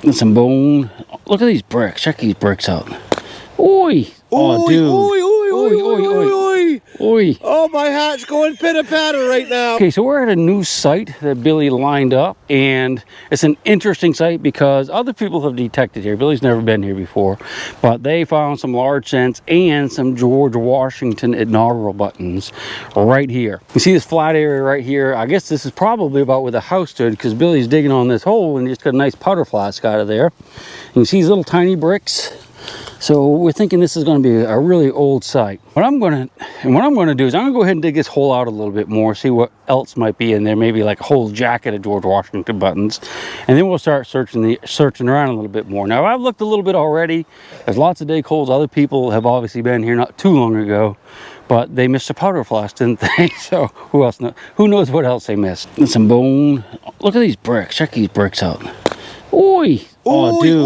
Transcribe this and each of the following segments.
And some bone. Look at these bricks. Check these bricks out. Oi! Oh, dude. Oi. Oh, my hat's going pitter-patter right now. Okay, so we're at a new site that Billy lined up, and it's an interesting site because other people have detected here. Billy's never been here before, but they found some large cents and some George Washington inaugural buttons right here. You see this flat area right here? I guess this is probably about where the house stood because Billy's digging on this hole and he just got a nice powder flask out of there. And you see these little tiny bricks? So we're thinking this is going to be a really old site. What I'm going to do is I'm going to go ahead and dig this hole out a little bit more, see what else might be in there, maybe like a whole jacket of George Washington buttons, and then we'll start searching around a little bit more. Now I've looked a little bit already. There's lots of dig holes. Other people have obviously been here not too long ago, but they missed a powder flask, didn't they? So who knows what else they missed? And some bone. Look at these bricks. Check these bricks out. Oi! Oh, dude.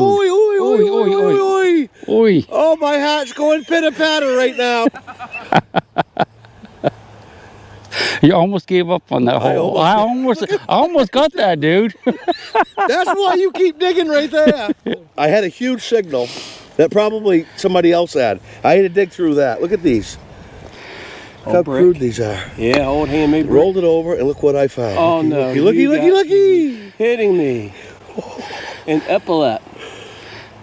Oi. Oh, my hat's going pitter-patter right now. You almost gave up on that hole. I almost got that, dude. That's why you keep digging right there. I had a huge signal that probably somebody else had. I had to dig through that. Look at these. Look how crude these are. Yeah, old handmade brick. Rolled it over and look what I found. Oh, no. Looky. Hitting me. An epaulet.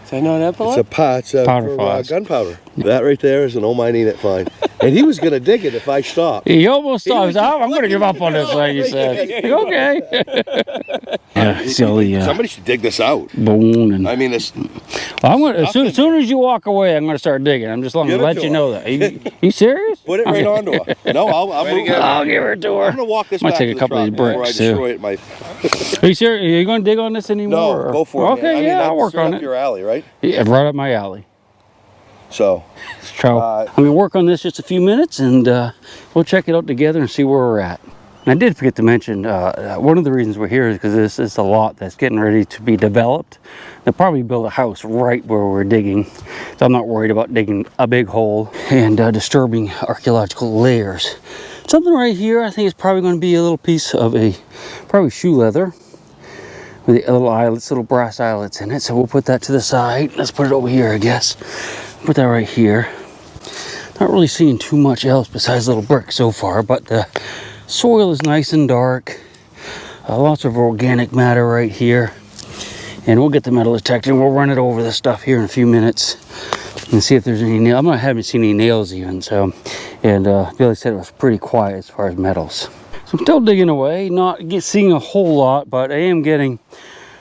Is that not an epaulet? It's powder for gunpowder. That right there is an oh my need it find. And he was going to dig it if I stopped. He almost stopped. I'm going to give up on this thing, he said. Okay. Yeah, silly. Somebody should dig this out. Bone and. I mean, it's. I'm gonna, as soon as you walk away, I'm going to start digging. I'm just going to let you know that. You serious? Put it right onto her. No, I'll give her to her. I'm going to walk this Might back take to a the couple of these truck bricks, before I too. destroy it. Are you serious? Are you going to dig on this anymore? No, go for it. Okay, man. I'll work on That's it. your alley, right? Yeah, right up my alley. So, I'm going to work on this just a few minutes and we'll check it out together and see where we're at. And I did forget to mention, one of the reasons we're here is because this is a lot that's getting ready to be developed. They'll probably build a house right where we're digging. So I'm not worried about digging a big hole and disturbing archaeological layers. Something right here, I think it's probably going to be a little piece of probably shoe leather. With the little eyelets, little brass eyelets in it. So we'll put that to the side. Let's put it over here, I guess. Put that right here. Not really seeing too much else besides little bricks so far, but the soil is nice and dark. Lots of organic matter right here. And we'll get the metal detector and we'll run it over this stuff here in a few minutes and see if there's any nails. I haven't seen any nails even, so. And Billy said it was pretty quiet as far as metals. So I'm still digging away, not seeing a whole lot, but I am getting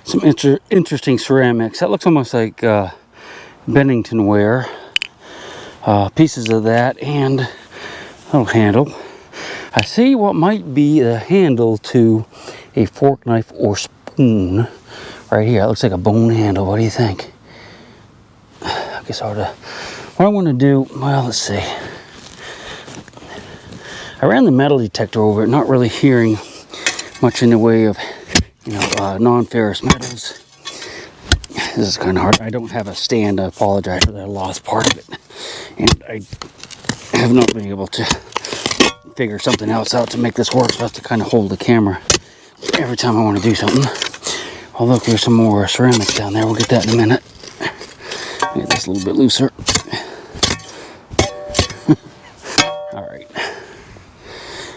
some interesting ceramics. That looks almost like Bennington ware. Pieces of that and a little handle. I see what might be the handle to a fork, knife, or spoon right here. It looks like a bone handle. What do you think? I guess what I want to do, well, let's see. I ran the metal detector over it, not really hearing much in the way of, non-ferrous metals. This is kind of hard. I don't have a stand. I apologize for that. I lost part of it. And I have not been able to figure something else out to make this work. So I have to kind of hold the camera every time I want to do something. Oh, look, there's some more ceramics down there. We'll get that in a minute. Get this a little bit looser. All right.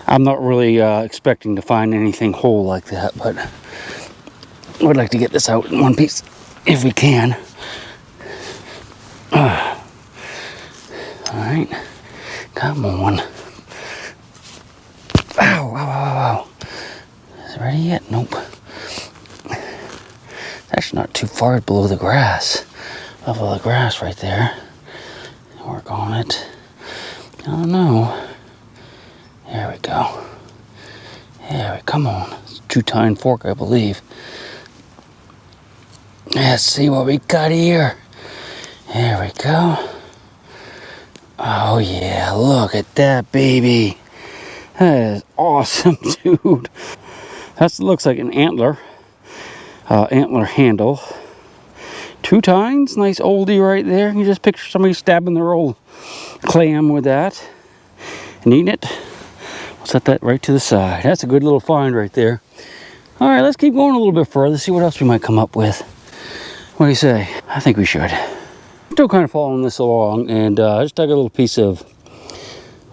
I'm not really expecting to find anything whole like that, but I would like to get this out in one piece if we can. All right, come on. Ow. Is it ready yet? Nope. It's actually not too far below the grass. Level of the grass right there. Work on it. I don't know. There we go. Come on. It's a 2-tine fork, I believe. Let's see what we got here. There we go. Oh yeah, look at that baby. That is awesome, dude. That looks like an antler. Antler handle. 2 tines, nice oldie right there. You just picture somebody stabbing their old clam with that and eating it. We'll set that right to the side. That's a good little find right there. All right, let's keep going a little bit further, see what else we might come up with. What do you say? I think we should. Still kind of following this along, and I just dug a little piece of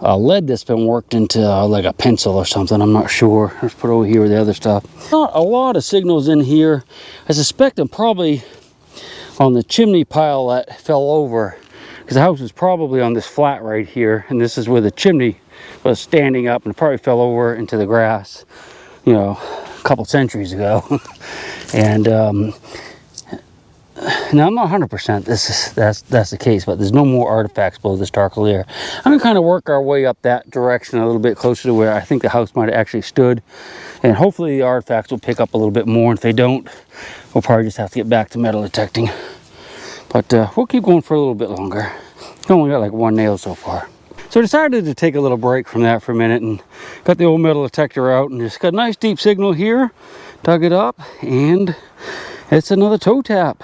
lead that's been worked into like a pencil or something. I'm not sure. Let's put it over here with the other stuff. Not a lot of signals in here. I suspect I'm probably on the chimney pile that fell over, because the house was probably on this flat right here, and this is where the chimney was standing up, and it probably fell over into the grass, you know, a couple centuries ago. And now I'm not 100% that's the case, but there's no more artifacts below this dark layer. I'm gonna kind of work our way up that direction a little bit closer to where I think the house might have actually stood, and hopefully the artifacts will pick up a little bit more. And if they don't, we'll probably just have to get back to metal detecting. But we'll keep going for a little bit longer. Only got like one nail so far. So I decided to take a little break from that for a minute and got the old metal detector out, and just got a nice deep signal here. Dug it up, and it's another toe tap.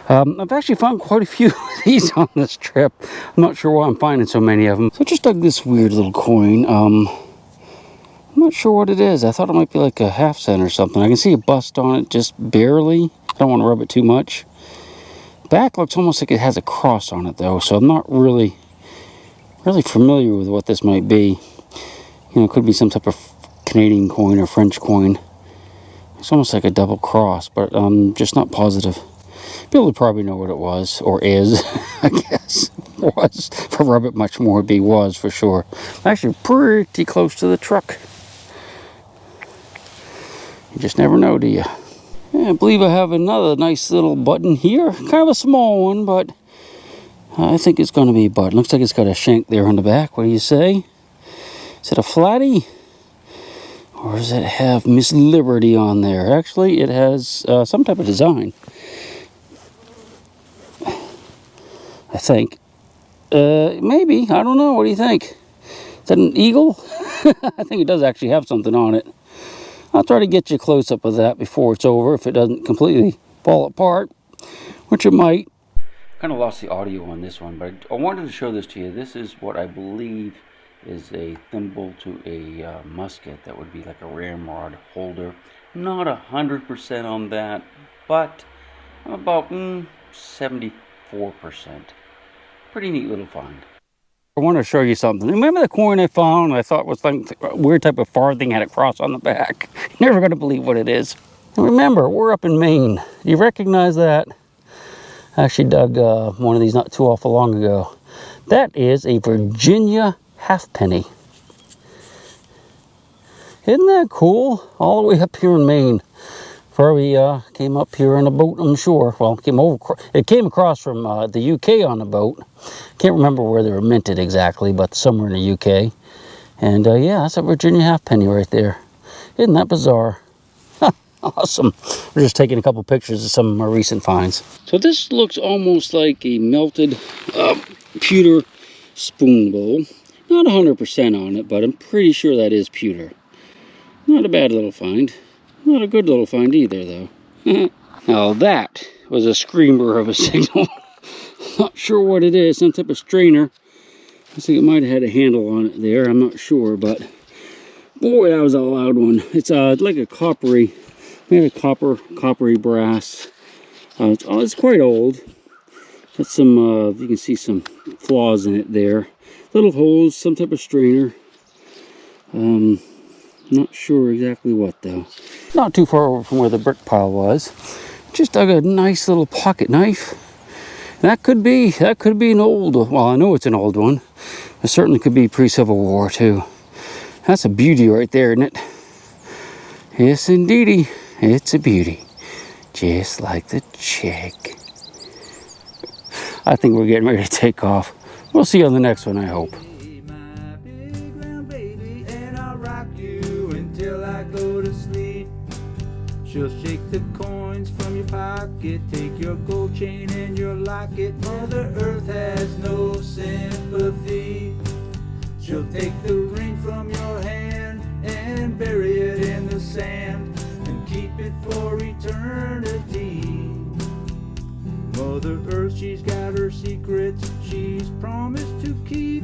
I've actually found quite a few of these on this trip. I'm not sure why I'm finding so many of them. So I just dug this weird little coin. I'm not sure what it is. I thought it might be like a half cent or something. I can see a bust on it, just barely. I don't want to rub it too much. Back looks almost like it has a cross on it though, so I'm not really familiar with what this might be. You know, it could be some type of Canadian coin or French coin. It's almost like a double cross, but I'm just not positive. Bill would probably know what it was, or is, I guess. Was. If I rub it much more, it'd be was for sure. Actually, pretty close to the truck. You just never know, do you? Yeah, I believe I have another nice little button here. Kind of a small one, but I think it's going to be a button. Looks like it's got a shank there on the back. What do you say? Is it a flatty? Or does it have Miss Liberty on there? Actually, it has some type of design. I think. Maybe. I don't know. What do you think? Is that an eagle? I think it does actually have something on it. I'll try to get you a close-up of that before it's over, if it doesn't completely fall apart, which it might. Kind of lost the audio on this one, but I wanted to show this to you. This is what I believe is a thimble to a musket. That would be like a ramrod holder. Not 100% on that, but about 74%. Pretty neat little find. I want to show you something. Remember the coin I found? I thought was like a weird type of farthing, had a cross on the back. Never going to believe what it is. And remember, we're up in Maine. Do you recognize that? I actually dug one of these not too awful long ago. That is a Virginia halfpenny. Isn't that cool? All the way up here in Maine. Before we came up here in a boat, I'm sure. Well, it came across from the UK on a boat. Can't remember where they were minted exactly, but somewhere in the UK. And yeah, that's a Virginia halfpenny right there. Isn't that bizarre? Awesome. We're just taking a couple pictures of some of my recent finds. So this looks almost like a melted pewter spoon bowl. Not 100% on it, but I'm pretty sure that is pewter. Not a bad little find. Not a good little find either, though. Now that was a screamer of a signal. Not sure what it is. Some type of strainer. I think it might have had a handle on it there. I'm not sure, but boy, that was a loud one. It's like a coppery, maybe coppery brass. It's quite old. Got some, you can see some flaws in it there. Little holes, some type of strainer. Not sure exactly what though. Not too far over from where the brick pile was. Just dug a nice little pocket knife. That could be an old, well, I know it's an old one. It certainly could be pre-Civil War too. That's a beauty right there, isn't it? Yes, indeedy. It's a beauty. Just like the Chig. I think we're getting ready to take off. We'll see you on the next one, I hope. She'll shake the coins from your pocket, take your gold chain and your locket. Mother Earth has no sympathy. She'll take the ring from your hand and bury it in the sand and keep it for eternity. Mother Earth, she's got her secrets she's promised to keep,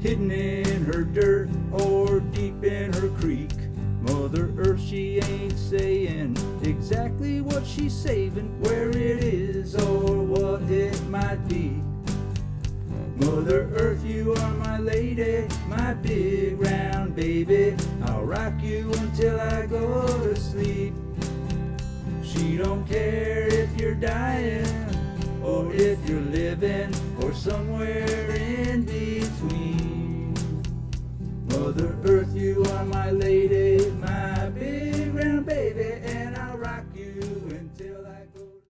hidden in her dirt or deep in her creek. Mother Earth, she ain't saying exactly what she's saving, where it is or what it might be. Mother Earth, you are my lady, my big round baby. I'll rock you until I go to sleep. She don't care if you're dying or if you're living or somewhere in between. Mother Earth